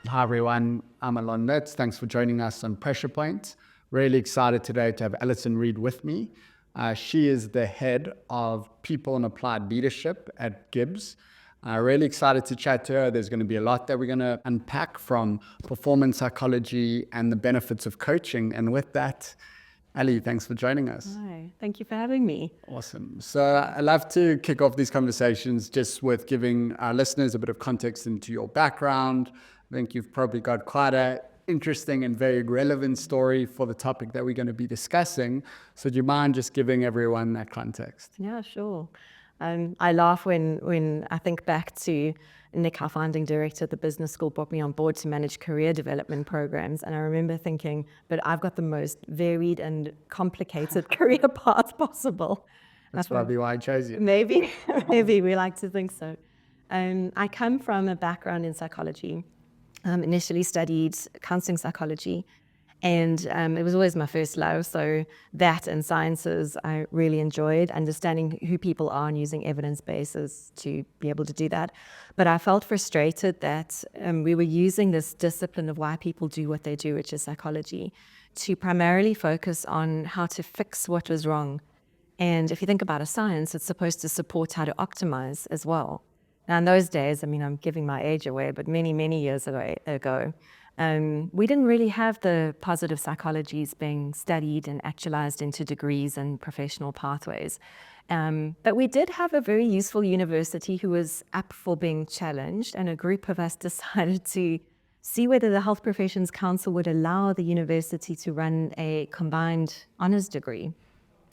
Hi everyone, I'm Alon Litz. Thanks for joining us on Pressure Point. Really excited today to have Alison Reid with me. She is the head of People and Applied Leadership at GIBS. Really excited to chat to her. There's going to be a lot that we're going to unpack from performance psychology and the benefits of coaching. And with that, Ali, thanks for joining us. Hi, thank you for having me. Awesome. So I love to kick off these conversations just with giving our listeners a bit of context into your background. I think you've probably got quite an interesting and very relevant story for the topic that we're going to be discussing. So do you mind just giving everyone that context? Yeah, sure. I laugh when I think back to Nick, our founding director at the business school, brought me on board to manage career development programs. And I remember thinking, but I've got the most varied and complicated career path possible. That's probably why I chose you. Maybe we like to think so. I come from a background in psychology. Initially studied counseling psychology, and it was always my first love. So that and sciences I really enjoyed, understanding who people are and using evidence bases to be able to do that. But I felt frustrated that we were using this discipline of why people do what they do, which is psychology, to primarily focus on how to fix what was wrong. And if you think about a science, it's supposed to support how to optimize as well. Now, in those days, I mean, I'm giving my age away, but many, many years ago, we didn't really have the positive psychologies being studied and actualized into degrees and professional pathways. But we did have a very useful university who was up for being challenged, and a group of us decided to see whether the Health Professions Council would allow the university to run a combined honors degree.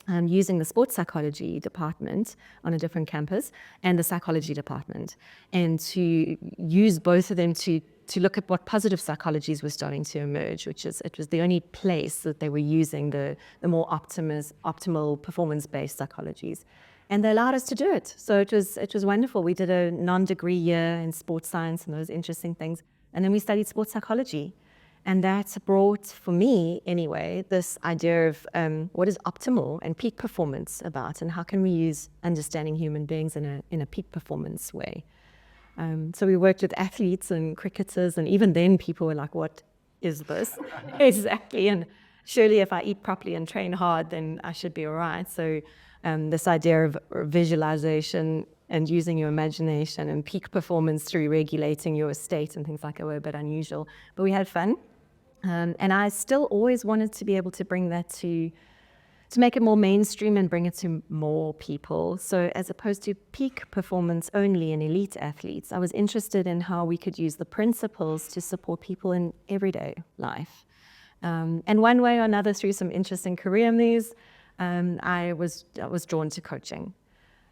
Using the sports psychology department on a different campus and the psychology department, and to use both of them to look at what positive psychologies were starting to emerge, which is it was the only place that they were using the more optimal performance-based psychologies. And they allowed us to do it. So it was wonderful. We did a non-degree year in sports science and those interesting things. And then we studied sports psychology. And that brought, for me anyway, this idea of what is optimal and peak performance about, and how can we use understanding human beings in a peak performance way. So we worked with athletes and cricketers, and even then people were like, what is this? Exactly. And surely if I eat properly and train hard, then I should be all right. So this idea of visualization and using your imagination and peak performance through regulating your state and things like that were a bit unusual. But we had fun. And I still always wanted to be able to bring that to make it more mainstream and bring it to more people. So as opposed to peak performance only in elite athletes, I was interested in how we could use the principles to support people in everyday life. And one way or another, through some interesting career moves, I was drawn to coaching.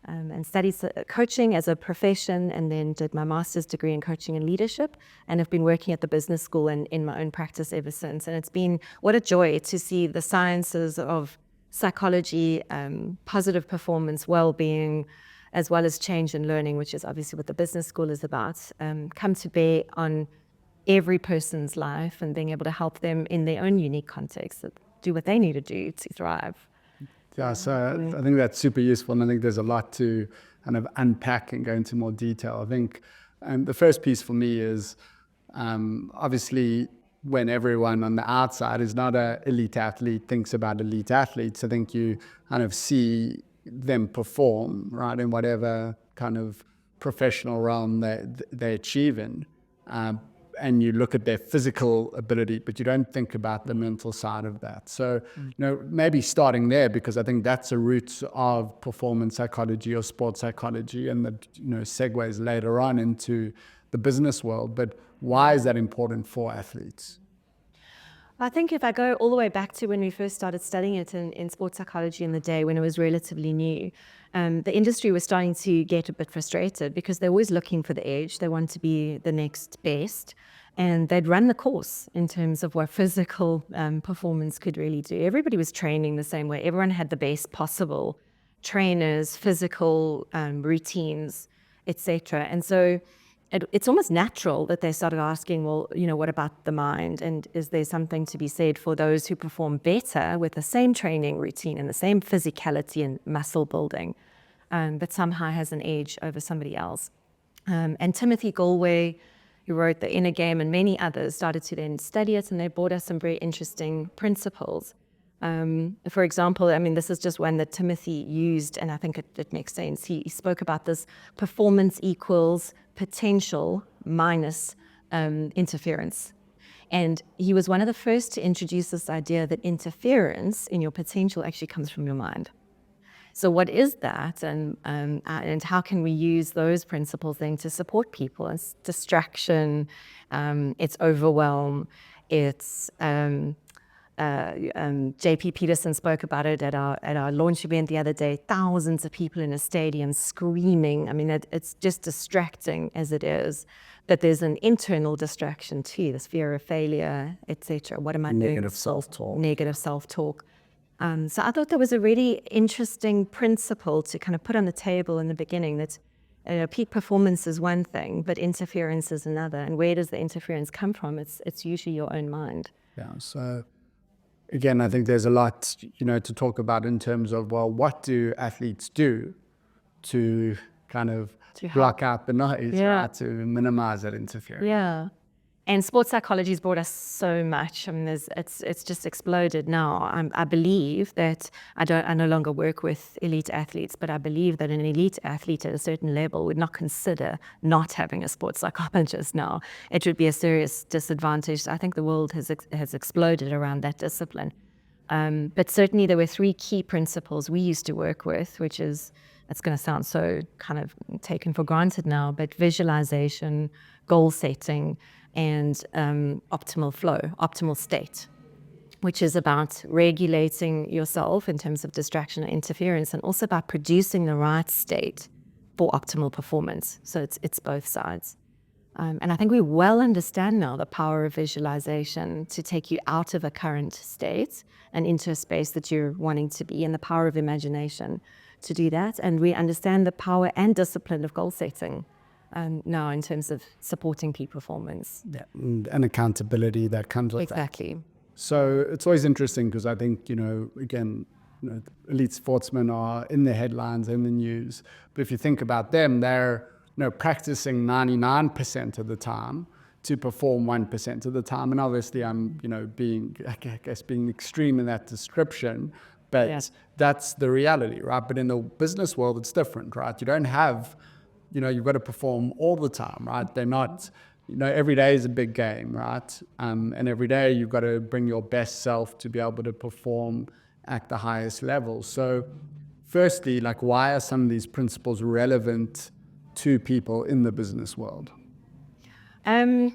And studied coaching as a profession, and then did my master's degree in coaching and leadership, and have been working at the business school and in my own practice ever since. And it's been what a joy to see the sciences of psychology, positive performance, well-being, as well as change and learning, which is obviously what the business school is about, come to bear on every person's life and being able to help them in their own unique context, do what they need to do to thrive. Yeah, so I think that's super useful, and I think there's a lot to kind of unpack and go into more detail. I think the first piece for me is obviously when everyone on the outside is not an elite athlete thinks about elite athletes, I think you kind of see them perform, right, in whatever kind of professional realm they achieve in. And you look at their physical ability, but you don't think about the mental side of that. So, maybe starting there, because I think that's a root of performance psychology or sports psychology, and that, segues later on into the business world. But why is that important for athletes? I think if I go all the way back to when we first started studying it in sports psychology in the day when it was relatively new, the industry was starting to get a bit frustrated because they're always looking for the edge. They want to be the next best. And they'd run the course in terms of what physical performance could really do. Everybody was training the same way. Everyone had the best possible trainers, physical routines, etc. And so it's almost natural that they started asking, well, what about the mind? And is there something to be said for those who perform better with the same training routine and the same physicality and muscle building? but somehow has an edge over somebody else. And Timothy Galway, who wrote The Inner Game, and many others started to then study it, and they brought us some very interesting principles. For example, I mean, this is just one that Timothy used, and I think it makes sense. He spoke about this performance equals potential minus interference. And he was one of the first to introduce this idea that interference in your potential actually comes from your mind. So what is that, and how can we use those principles then to support people? It's distraction, it's overwhelm, it's JP Peterson spoke about it at our launch event the other day. Thousands of people in a stadium screaming. I mean, it's just distracting as it is. But there's an internal distraction too, this fear of failure, etc. What am I doing? Negative self-talk. Negative self-talk. So I thought that was a really interesting principle to kind of put on the table in the beginning, that peak performance is one thing, but interference is another. And where does the interference come from? It's usually your own mind. Yeah. So again, I think there's a lot, to talk about in terms of, well, what do athletes do to kind of block out the noise, right? To minimize that interference. Yeah. And sports psychology has brought us so much. I mean, it's just exploded now. I believe that I no longer work with elite athletes, but I believe that an elite athlete at a certain level would not consider not having a sports psychologist now. It would be a serious disadvantage. I think the world has exploded around that discipline. But certainly there were 3 key principles we used to work with, which is, it's going to sound so kind of taken for granted now, but visualization, goal setting, and optimal flow, optimal state, which is about regulating yourself in terms of distraction and interference, and also about producing the right state for optimal performance. So it's both sides. And I think we well understand now the power of visualization to take you out of a current state and into a space that you're wanting to be, and the power of imagination to do that. And we understand the power and discipline of goal setting now in terms of supporting peak performance. Yeah, and accountability that comes with that. Exactly. So it's always interesting because I think, again, elite sportsmen are in the headlines, in the news. But if you think about them, they're practicing 99% of the time to perform 1% of the time. And obviously I'm, being extreme in that description, but that's the reality, right? But in the business world, it's different, right? You don't have, you've got to perform all the time, right? They're not, every day is a big game, right? And every day you've got to bring your best self to be able to perform at the highest level. So firstly, why are some of these principles relevant to people in the business world? So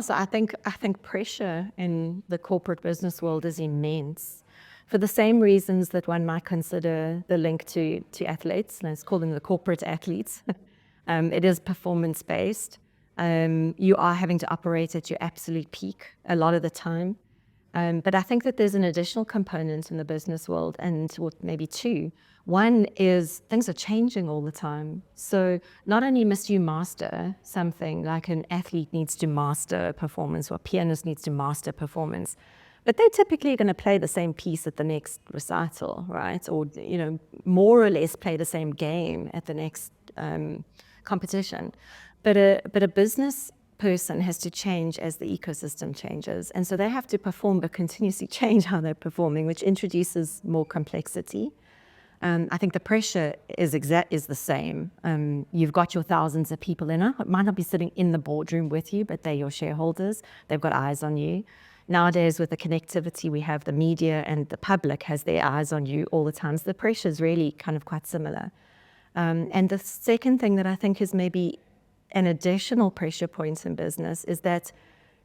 I think pressure in the corporate business world is immense, for the same reasons that one might consider the link to athletes. Let's call them the corporate athletes. It is performance-based. You are having to operate at your absolute peak a lot of the time. But I think that there's an additional component in the business world, and maybe 2. One is things are changing all the time. So not only must you master something, like an athlete needs to master performance, or a pianist needs to master performance, but they're typically going to play the same piece at the next recital, right? Or, more or less play the same game at the next competition. But a business person has to change as the ecosystem changes. And so they have to perform but continuously change how they're performing, which introduces more complexity. I think the pressure is the same. You've got your thousands of people in it. It might not be sitting in the boardroom with you, but they're your shareholders. They've got eyes on you. Nowadays, with the connectivity we have, the media and the public has their eyes on you all the time. So the pressure is really kind of quite similar. And the second thing that I think is maybe an additional pressure point in business is that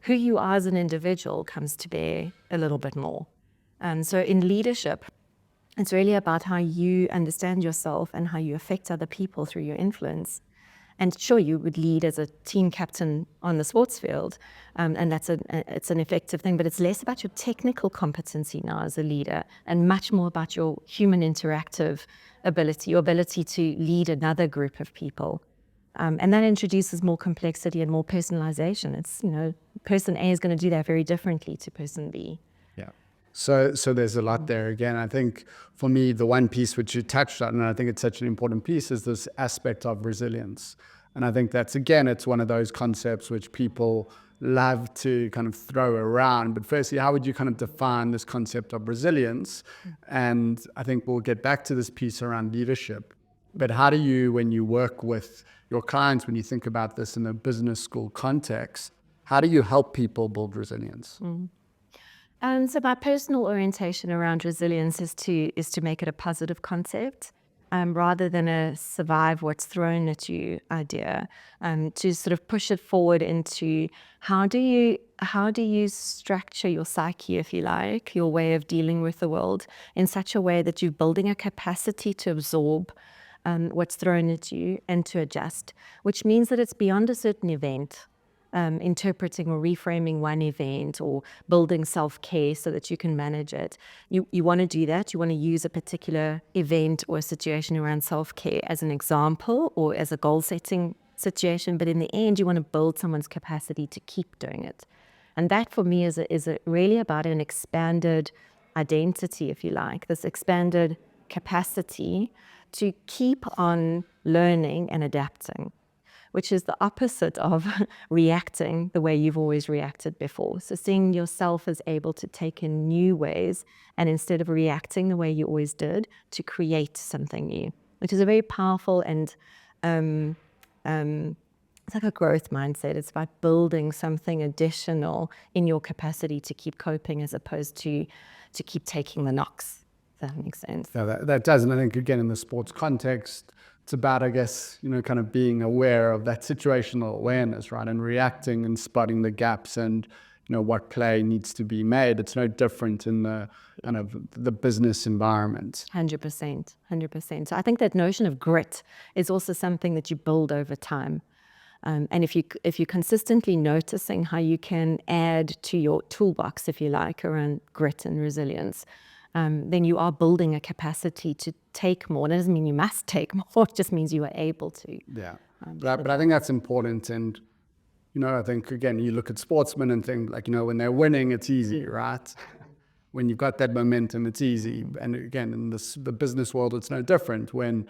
who you are as an individual comes to bear a little bit more. So in leadership, it's really about how you understand yourself and how you affect other people through your influence. And sure, you would lead as a team captain on the sports field, and it's an effective thing, but it's less about your technical competency now as a leader and much more about your human interactive ability, your ability to lead another group of people. And that introduces more complexity and more personalization. It's, person A is going to do that very differently to person B. Yeah. So there's a lot there. Again, I think for me, the one piece which you touched on, and I think it's such an important piece, is this aspect of resilience. And I think that's, again, it's one of those concepts which people love to kind of throw around. But firstly, how would you kind of define this concept of resilience? And I think we'll get back to this piece around leadership. But how do you, when you work with your clients, when you think about this in a business school context, how do you help people build resilience? And so my personal orientation around resilience is to make it a positive concept, rather than a survive what's thrown at you idea, to sort of push it forward into how do you structure your psyche, if you like, your way of dealing with the world in such a way that you're building a capacity to absorb what's thrown at you and to adjust, which means that it's beyond a certain event. Interpreting or reframing one event or building self-care so that you can manage it. You want to do that. You want to use a particular event or a situation around self-care as an example or as a goal-setting situation, but in the end, you want to build someone's capacity to keep doing it. And that for me is really about an expanded identity, if you like, this expanded capacity to keep on learning and adapting, which is the opposite of reacting the way you've always reacted before. So seeing yourself as able to take in new ways, and instead of reacting the way you always did, to create something new, which is a very powerful and it's like a growth mindset. It's about building something additional in your capacity to keep coping as opposed to keep taking the knocks. If that makes sense. Yeah, that does. And I think, again, in the sports context, it's about, I guess, kind of being aware of that situational awareness, right? And reacting and spotting the gaps and, what play needs to be made. It's no different in the kind of the business environment. 100%. So I think that notion of grit is also something that you build over time. And if you're consistently noticing how you can add to your toolbox, if you like, around grit and resilience, then you are building a capacity to take more. That doesn't mean you must take more, it just means you are able to. Yeah, but I think that's important. And, I think, again, you look at sportsmen and think like, when they're winning, it's easy, right? When you've got that momentum, it's easy. And again, in the business world, it's no different. When,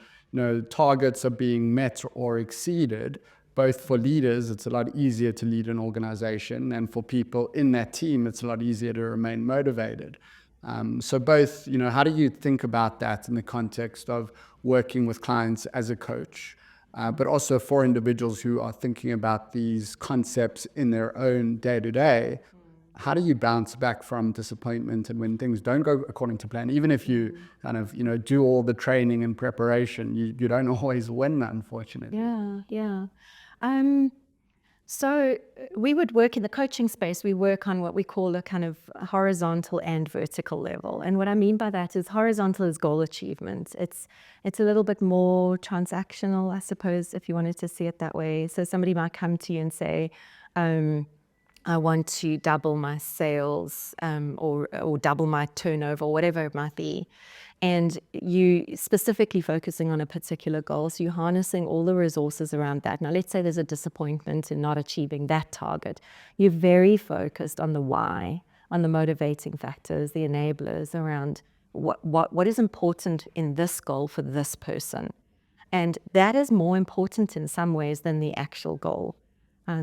targets are being met or exceeded, both for leaders, it's a lot easier to lead an organization. And for people in that team, it's a lot easier to remain motivated. So both, how do you think about that in the context of working with clients as a coach, but also for individuals who are thinking about these concepts in their own day-to-day? How do you bounce back from disappointment and when things don't go according to plan? Even if you kind of, do all the training and preparation, you don't always win, unfortunately. Yeah. So we would work in the coaching space. We work on what we call a kind of horizontal and vertical level. And what I mean by that is horizontal is goal achievement. It's a little bit more transactional, I suppose, if you wanted to see it that way. So somebody might come to you and say, I want to double my sales or double my turnover, or whatever it might be. And you specifically focusing on a particular goal. So you're harnessing all the resources around that. Now, let's say there's a disappointment in not achieving that target. You're very focused on the why, on the motivating factors, the enablers around what is important in this goal for this person. And that is more important in some ways than the actual goal.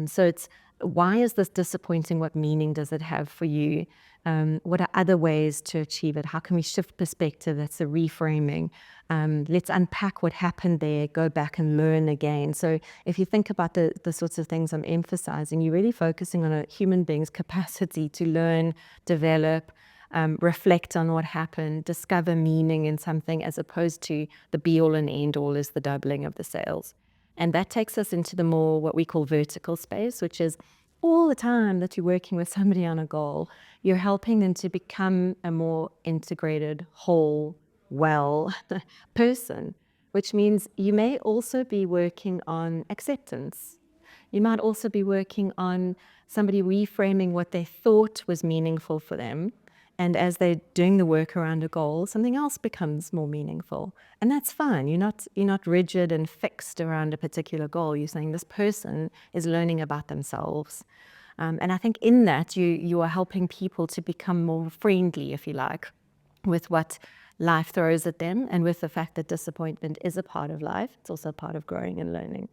So it's, why is this disappointing? What meaning does it have for you? What are other ways to achieve it? How can we shift perspective? That's a reframing. Let's unpack what happened there, go back and learn again. So if you think about the sorts of things I'm emphasizing, you're really focusing on a human being's capacity to learn, develop, reflect on what happened, discover meaning in something, as opposed to the be-all and end-all is the doubling of the sales. And that takes us into the more what we call vertical space, which is all the time that you're working with somebody on a goal, you're helping them to become a more integrated, whole, well person, which means you may also be working on acceptance. You might also be working on somebody reframing what they thought was meaningful for them. And as they're doing the work around a goal, something else becomes more meaningful. And that's fine. You're not rigid and fixed around a particular goal. You're saying this person is learning about themselves. And I think in that you are helping people to become more friendly, if you like, with what life throws at them, and with the fact that disappointment is a part of life. It's also a part of growing and learning.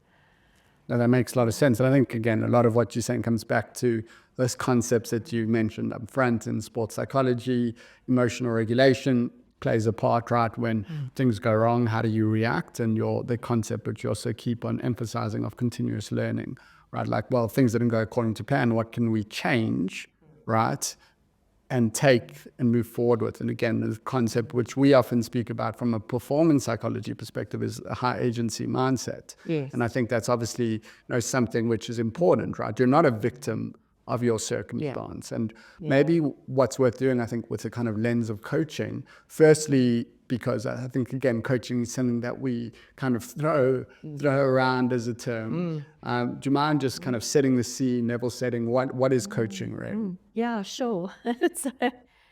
Now, that makes a lot of sense. And I think, again, a lot of what you're saying comes back to those concepts that you mentioned up front in sports psychology. Emotional regulation plays a part, right? When things go wrong, how do you react? And the concept which you also keep on emphasizing of continuous learning, right? Like, well, things didn't go according to plan. What can we change, right? And take and move forward with. And again, the concept which we often speak about from a performance psychology perspective is a high agency mindset. Yes. And I think that's obviously something which is important, right? You're not a victim of your circumstance. And maybe what's worth doing, I think, with a kind of lens of coaching, firstly, because I think, again, coaching is something that we kind of throw around as a term. Do you mind just kind of setting the scene, level setting, what is coaching, really? Yeah, sure.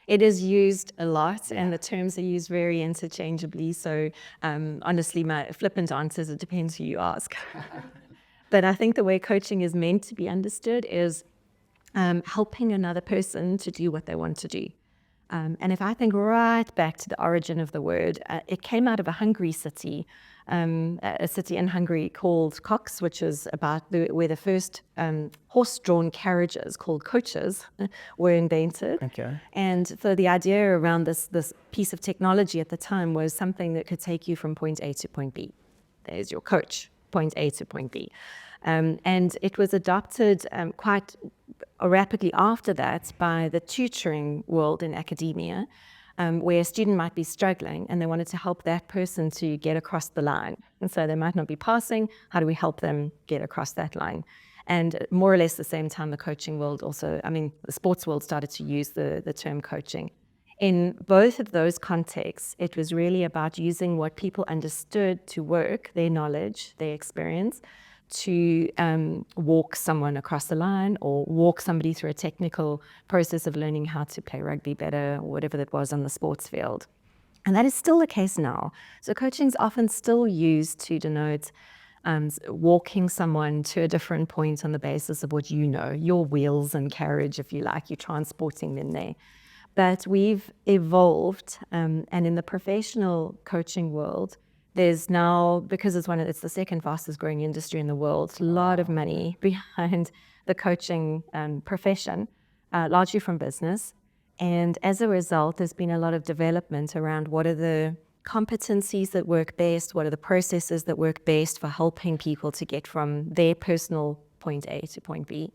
It is used a lot, and the terms are used very interchangeably. So honestly, my flippant answer is it depends who you ask. But I think the way coaching is meant to be understood is helping another person to do what they want to do. And if I think right back to the origin of the word, it came out of a Hungary city, a city in Hungary called Cox, which is about where the first horse-drawn carriages called coaches were invented. Okay. And so the idea around this piece of technology at the time was something that could take you from point A to point B. There's your coach, point A to point B. And it was adopted quite rapidly after that by the tutoring world in academia, where a student might be struggling and they wanted to help that person to get across the line. And so they might not be passing. How do we help them get across that line? And more or less the same time, the coaching world also, the sports world started to use the term coaching. In both of those contexts, it was really about using what people understood to work, their knowledge, their experience, to walk someone across the line or walk somebody through a technical process of learning how to play rugby better, or whatever that was on the sports field. And that is still the case now. So coaching is often still used to denote walking someone to a different point on the basis of what you know, your wheels and carriage, if you like, you're transporting them there. But we've evolved, and in the professional coaching world, there's now, because it's the second fastest growing industry in the world, a lot of money behind the coaching profession, largely from business. And as a result, there's been a lot of development around what are the competencies that work best, what are the processes that work best for helping people to get from their personal point A to point B.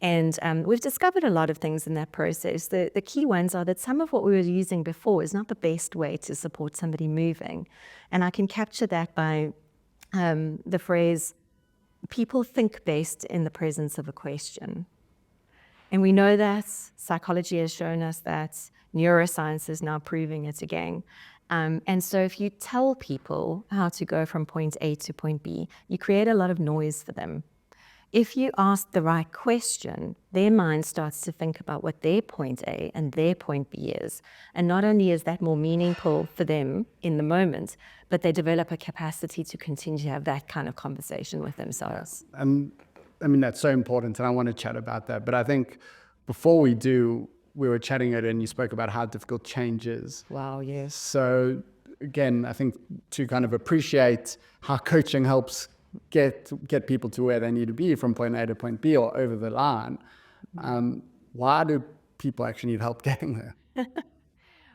And we've discovered a lot of things in that process. The key ones are that some of what we were using before is not the best way to support somebody moving. And I can capture that by the phrase, people think best in the presence of a question. And we know that, psychology has shown us that, neuroscience is now proving it again. And so if you tell people how to go from point A to point B, you create a lot of noise for them. If you ask the right question, their mind starts to think about what their point A and their point B is. And not only is that more meaningful for them in the moment, but they develop a capacity to continue to have that kind of conversation with themselves. And that's so important, and I want to chat about that. But I think before we do, we were chatting it and you spoke about how difficult change is. Wow, yes. So again, I think to kind of appreciate how coaching helps get people to where they need to be from point A to point B or over the line. Why do people actually need help getting there?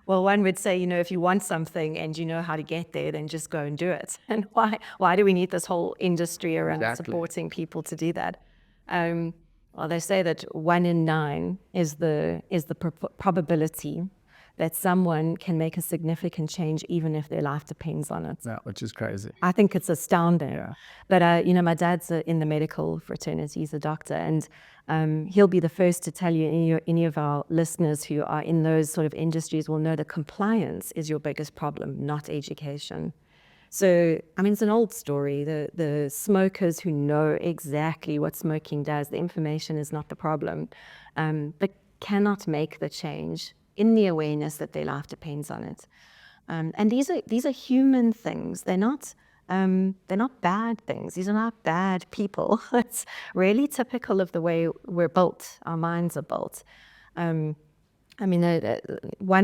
Well, one would say, if you want something and you know how to get there, then just go and do it. And why do we need this whole industry around supporting people to do that? Well, they say that 1 in 9 is the probability that someone can make a significant change even if their life depends on it. Yeah, which is crazy. I think it's astounding. Yeah. But, my dad's in the medical fraternity. He's a doctor. And he'll be the first to tell you, any of our listeners who are in those sort of industries will know that compliance is your biggest problem, not education. So, it's an old story. The smokers who know exactly what smoking does, the information is not the problem, but cannot make the change in the awareness that their life depends on it. And these are human things. They're not they're not bad things. These are not bad people. It's really typical of the way we're built. Our minds are built. One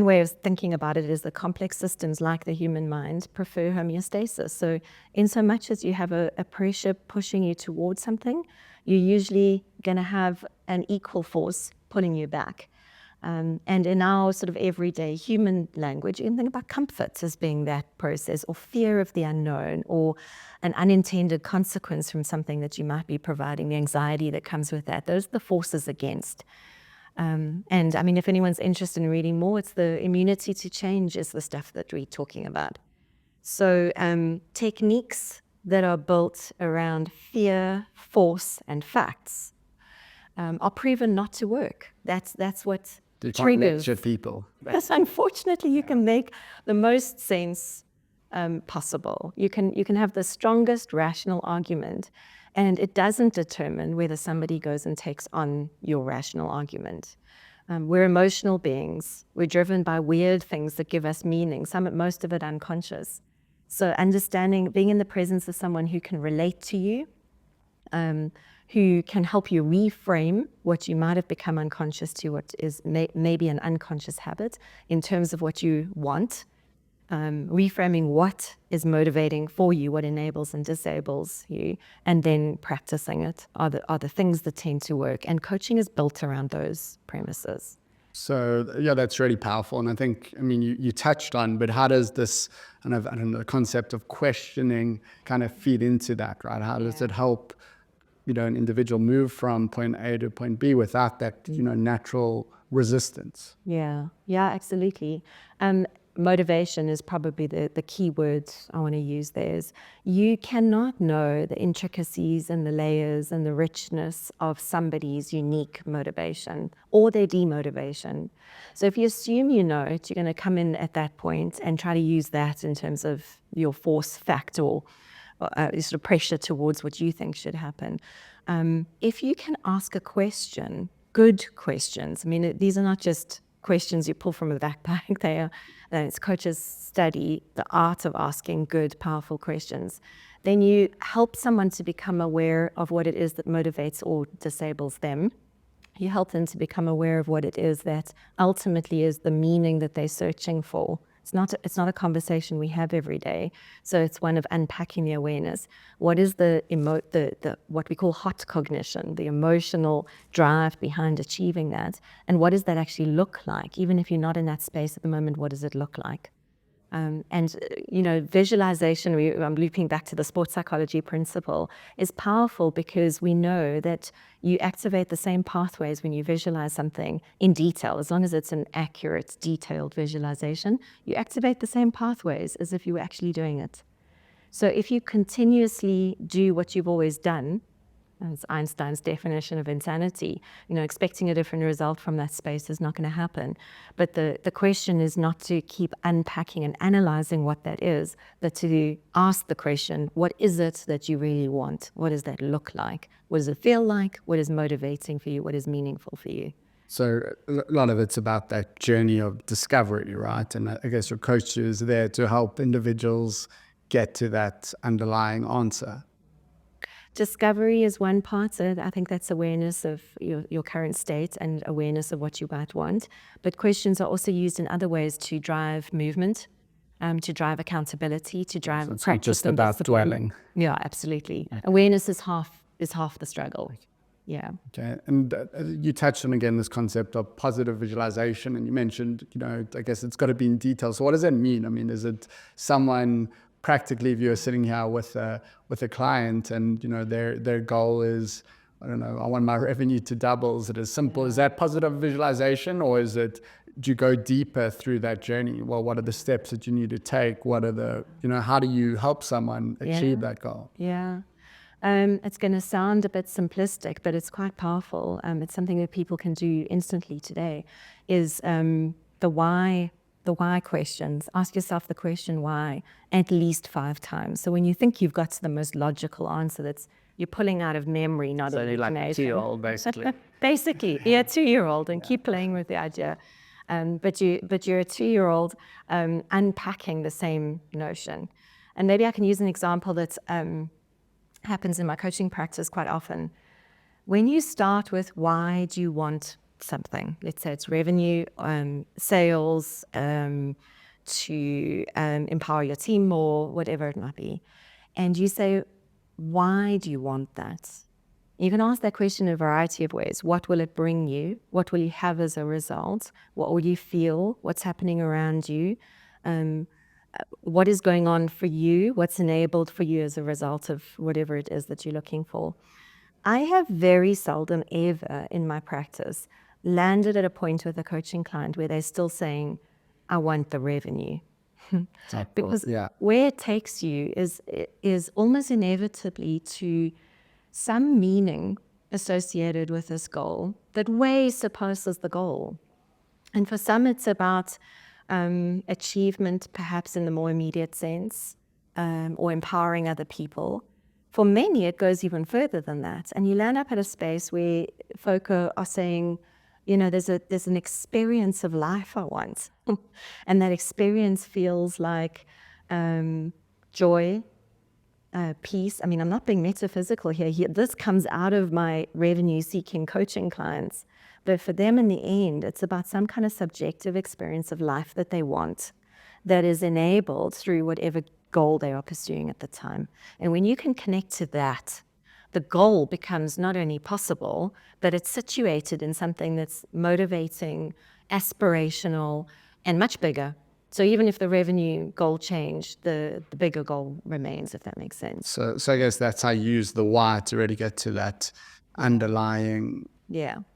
way of thinking about it is the complex systems like the human mind prefer homeostasis. So in so much as you have a pressure pushing you towards something, you're usually going to have an equal force pulling you back. And in our sort of everyday human language, you can think about comfort as being that process, or fear of the unknown, or an unintended consequence from something that you might be providing, the anxiety that comes with that. Those are the forces against. If anyone's interested in reading more, it's the immunity to change is the stuff that we're talking about. So techniques that are built around fear, force, and facts are proven not to work. That's what triggers people. Yes, unfortunately, you can make the most sense possible. You can have the strongest rational argument, and it doesn't determine whether somebody goes and takes on your rational argument. We're emotional beings. We're driven by weird things that give us meaning, most of it unconscious. So understanding, being in the presence of someone who can relate to you, who can help you reframe what you might have become unconscious to, what is maybe an unconscious habit, in terms of what you want, reframing what is motivating for you, what enables and disables you, and then practicing it are the things that tend to work. And coaching is built around those premises. So yeah, that's really powerful. And I think, you touched on, but how does this kind of, the concept of questioning kind of feed into that, right? How does it help, an individual move from point A to point B without that, natural resistance? Yeah, absolutely. Motivation is probably the key word I want to use there. Is you cannot know the intricacies and the layers and the richness of somebody's unique motivation or their demotivation. So if you assume you know it, you're going to come in at that point and try to use that in terms of your force factor or sort of pressure towards what you think should happen. If you can ask a question, good questions. These are not just questions you pull from a backpack. It's coaches study the art of asking good, powerful questions. Then you help someone to become aware of what it is that motivates or disables them. You help them to become aware of what it is that ultimately is the meaning that they're searching for. It's not a conversation we have every day. So it's one of unpacking the awareness. What is the what we call hot cognition, the emotional drive behind achieving that? And what does that actually look like? Even if you're not in that space at the moment, what does it look like? Visualization, I'm looping back to the sports psychology principle, is powerful because we know that you activate the same pathways when you visualize something in detail. As long as it's an accurate, detailed visualization, you activate the same pathways as if you were actually doing it. So if you continuously do what you've always done, that's Einstein's definition of insanity. Expecting a different result from that space is not going to happen. But the question is not to keep unpacking and analyzing what that is, but to ask the question, what is it that you really want? What does that look like? What does it feel like? What is motivating for you? What is meaningful for you? So a lot of it's about that journey of discovery, right? And I guess your coach is there to help individuals get to that underlying answer. Discovery is one part. So I think that's awareness of your current state and awareness of what you might want. But questions are also used in other ways to drive movement, to drive accountability, to drive So it's practice. not just about dwelling. Yeah, absolutely. Awareness is half the struggle. Yeah. Okay. And you touched on, again, this concept of positive visualization, and you mentioned, I guess it's got to be in detail. So what does that mean? Is it someone, practically, if you're sitting here with a client and, their goal is, I don't know, I want my revenue to double. Is it as simple as that positive visualization, or do you go deeper through that journey? Well, what are the steps that you need to take? What are the, how do you help someone achieve that goal? Yeah. It's going to sound a bit simplistic, but it's quite powerful. It's something that people can do instantly today, is the why questions. Ask yourself the question why at least 5 times. So when you think you've got to the most logical answer, you're pulling out of memory, not so information. Like a 2-year-old, basically. Basically, yeah, 2-year-old, and keep playing with the idea. But you're a 2-year-old unpacking the same notion. And maybe I can use an example that happens in my coaching practice quite often. When you start with why do you want something, let's say it's revenue, sales, to empower your team more, whatever it might be, and you say, why do you want that? You can ask that question in a variety of ways. What will it bring you? What will you have as a result? What will you feel? What's happening around you? What is going on for you? What's enabled for you as a result of whatever it is that you're looking for? I have very seldom ever in my practice landed at a point with a coaching client where they're still saying, I want the revenue. Because where it takes you is almost inevitably to some meaning associated with this goal that way surpasses the goal. And for some, it's about achievement, perhaps in the more immediate sense, or empowering other people. For many, it goes even further than that. And you land up at a space where folk are saying, there's an experience of life I want. And that experience feels like joy, peace. I mean, I'm not being metaphysical here. This comes out of my revenue-seeking coaching clients. But for them, in the end, it's about some kind of subjective experience of life that they want, that is enabled through whatever goal they are pursuing at the time. And when you can connect to that, the goal becomes not only possible, but it's situated in something that's motivating, aspirational, and much bigger. So even if the revenue goal changed, the bigger goal remains, if that makes sense. So I guess that's how you use the why to really get to that underlying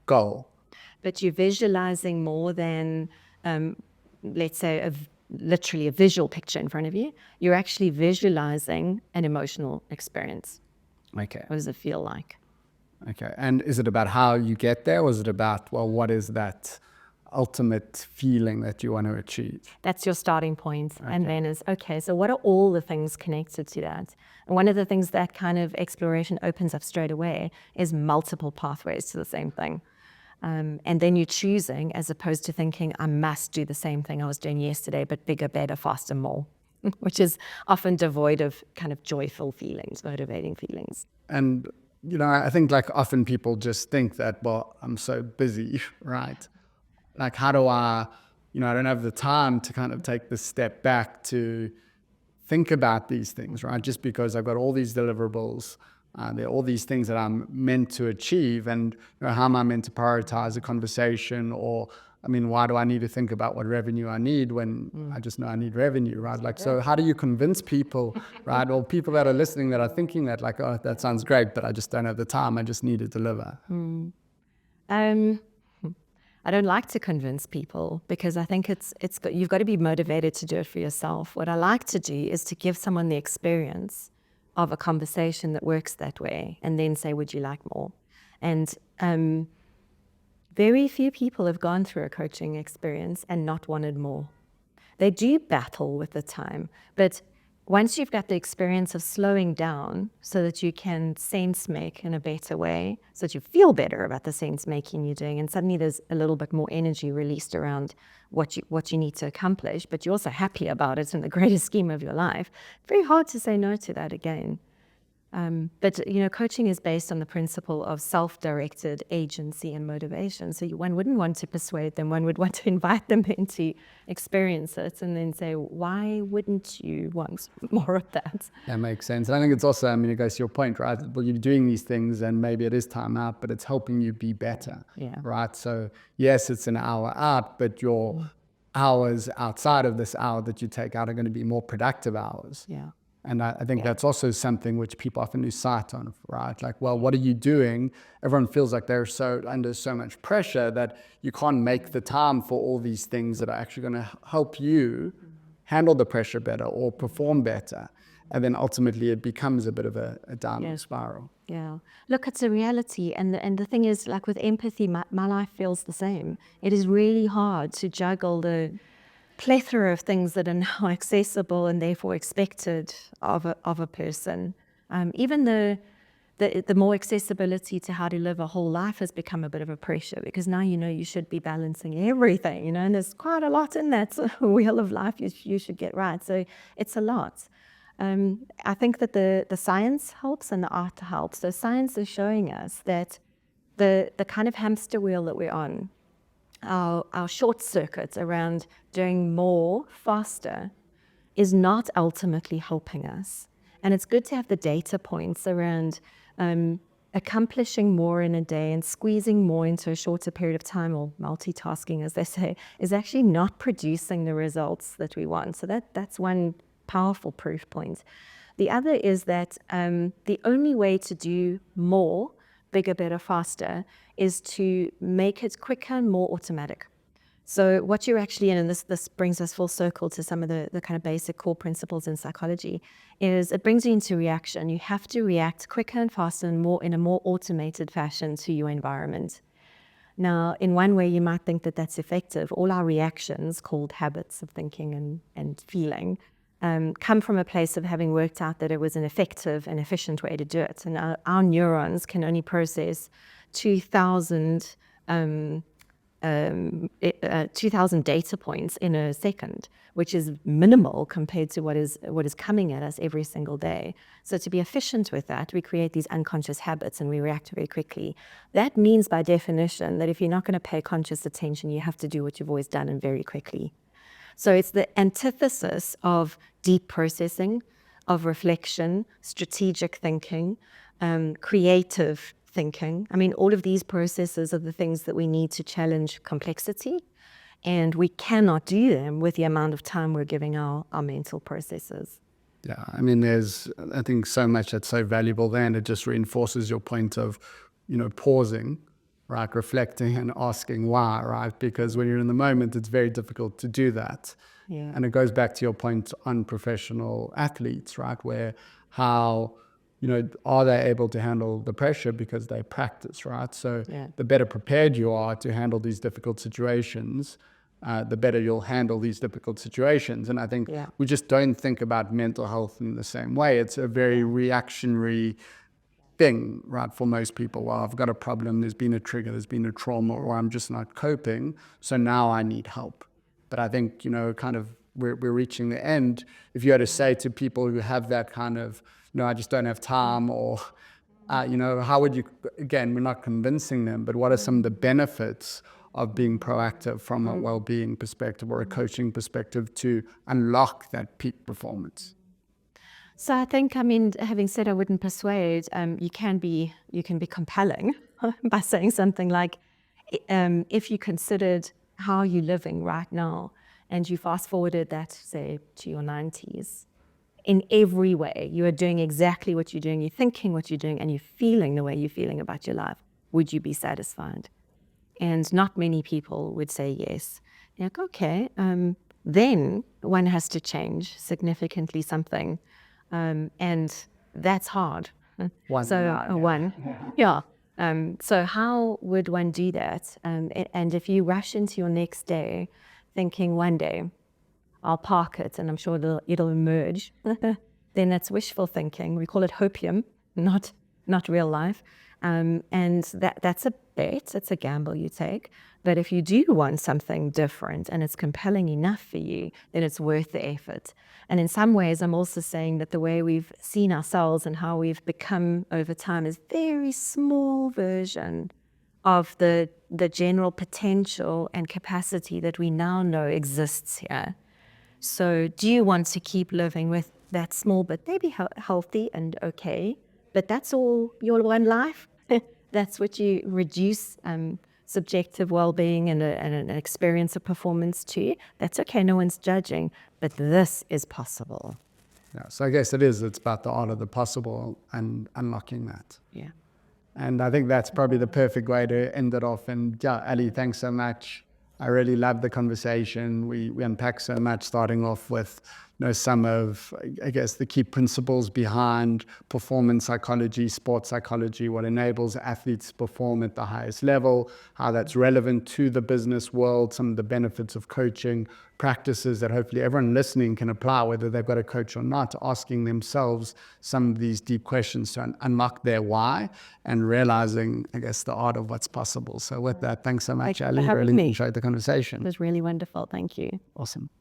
goal. But you're visualizing more than, let's say, literally a visual picture in front of you. You're actually visualizing an emotional experience. Okay. What does it feel like? Okay. And is it about how you get there, or is it about, what is that ultimate feeling that you want to achieve? That's your starting point. Okay. And then so what are all the things connected to that? And one of the things that kind of exploration opens up straight away is multiple pathways to the same thing. And then you're choosing, as opposed to thinking, I must do the same thing I was doing yesterday, but bigger, better, faster, more, which is often devoid of kind of joyful feelings, motivating feelings. And, I think often people just think that, I'm so busy, right? How do I don't have the time to kind of take this step back to think about these things, right? Just because I've got all these deliverables, there are all these things that I'm meant to achieve, and how am I meant to prioritize a conversation? Or, why do I need to think about what revenue I need when I just know I need revenue, right? So how do you convince people, right? Or people that are listening that are thinking that oh, that sounds great, but I just don't have the time. I just need to deliver. I don't like to convince people, because I think you've got to be motivated to do it for yourself. What I like to do is to give someone the experience of a conversation that works that way, and then say, would you like more? And very few people have gone through a coaching experience and not wanted more. They do battle with the time, but once you've got the experience of slowing down so that you can sense make in a better way, so that you feel better about the sense making you're doing, and suddenly there's a little bit more energy released around what you need to accomplish, but you're also happy about it in the greater scheme of your life, very hard to say no to that again. But coaching is based on the principle of self-directed agency and motivation. So one wouldn't want to persuade them. One would want to invite them in to experience it, and then say, why wouldn't you want more of that? That makes sense. And I think it's also, it goes to your point, right? Well, you're doing these things, and maybe it is time out, but it's helping you be better, right? So yes, it's an hour out, but your hours outside of this hour that you take out are going to be more productive hours. Yeah. And I think that's also something which people often lose sight on, right? What are you doing? Everyone feels like they're under so much pressure that you can't make the time for all these things that are actually going to help you handle the pressure better or perform better. And then ultimately it becomes a bit of a downward spiral. Yeah. Look, it's a reality. And the thing is, with empathy, my life feels the same. It is really hard to juggle the plethora of things that are now accessible and therefore expected of a person. Even the more accessibility to how to live a whole life has become a bit of a pressure, because now you should be balancing everything, and there's quite a lot in that wheel of life you should get right. So it's a lot. I think that the science helps and the art helps. So science is showing us that the kind of hamster wheel that we're on, our short circuits around doing more faster, is not ultimately helping us. And it's good to have the data points around accomplishing more in a day and squeezing more into a shorter period of time, or multitasking, as they say, is actually not producing the results that we want. So that's one powerful proof point. The other is that the only way to do more, bigger, better, faster, is to make it quicker and more automatic. So what you're actually in, and this brings us full circle to some of the kind of basic core principles in psychology, is it brings you into reaction. You have to react quicker and faster and more in a more automated fashion to your environment. Now, in one way, you might think that that's effective. All our reactions, called habits of thinking and feeling, come from a place of having worked out that it was an effective and efficient way to do it. And our neurons can only process 2,000 data points in a second, which is minimal compared to what is coming at us every single day. So to be efficient with that, we create these unconscious habits and we react very quickly. That means by definition that if you're not going to pay conscious attention, you have to do what you've always done and very quickly. So it's the antithesis of deep processing, of reflection, strategic thinking, creative thinking. I mean, all of these processes are the things that we need to challenge complexity, and we cannot do them with the amount of time we're giving our mental processes. Yeah, I mean, there's, I think, so much that's so valuable there, and it just reinforces your point of, pausing, right, reflecting and asking why, right? Because when you're in the moment, it's very difficult to do that. Yeah. And it goes back to your point on professional athletes, right, where how, are they able to handle the pressure because they practice, right? So the better prepared you are to handle these difficult situations, the better you'll handle these difficult situations. And I think we just don't think about mental health in the same way. It's a very reactionary thing, right, for most people. Well, I've got a problem, there's been a trigger, there's been a trauma, or I'm just not coping, so now I need help. But I think, kind of we're reaching the end. If you had to say to people who have that kind of, I just don't have time, or, how would you, again, we're not convincing them, but what are some of the benefits of being proactive from a well-being perspective or a coaching perspective to unlock that peak performance? So I think, having said I wouldn't persuade, you can be compelling by saying something like, if you considered how you're living right now and you fast forwarded that, say, to your 90s, in every way, you are doing exactly what you're doing, you're thinking what you're doing, and you're feeling the way you're feeling about your life, would you be satisfied? And not many people would say yes. You're like, okay, then one has to change significantly something. And that's hard. So how would one do that? And if you rush into your next day thinking one day, I'll park it and I'm sure it'll emerge, then that's wishful thinking. We call it hopium, not real life. And that's a bet, it's a gamble you take. But if you do want something different and it's compelling enough for you, then it's worth the effort. And in some ways, I'm also saying that the way we've seen ourselves and how we've become over time is very small version of the general potential and capacity that we now know exists here. So do you want to keep living with that small but maybe healthy and okay, but that's all your one life? That's what you reduce subjective well-being and an experience of performance to. That's okay, no one's judging, but this is possible. Yeah, so I guess it's about the art of the possible and unlocking that. Yeah. And I think that's probably the perfect way to end it off. And yeah, Ali, thanks so much. I really loved the conversation. We unpacked so much, starting off with some of, I guess, the key principles behind performance psychology, sports psychology, what enables athletes to perform at the highest level, how that's relevant to the business world, some of the benefits of coaching, practices that hopefully everyone listening can apply, whether they've got a coach or not, asking themselves some of these deep questions to unlock their why and realizing, I guess, the art of what's possible. So with that, thanks so much, Ali. I really enjoyed the conversation. It was really wonderful. Thank you. Awesome.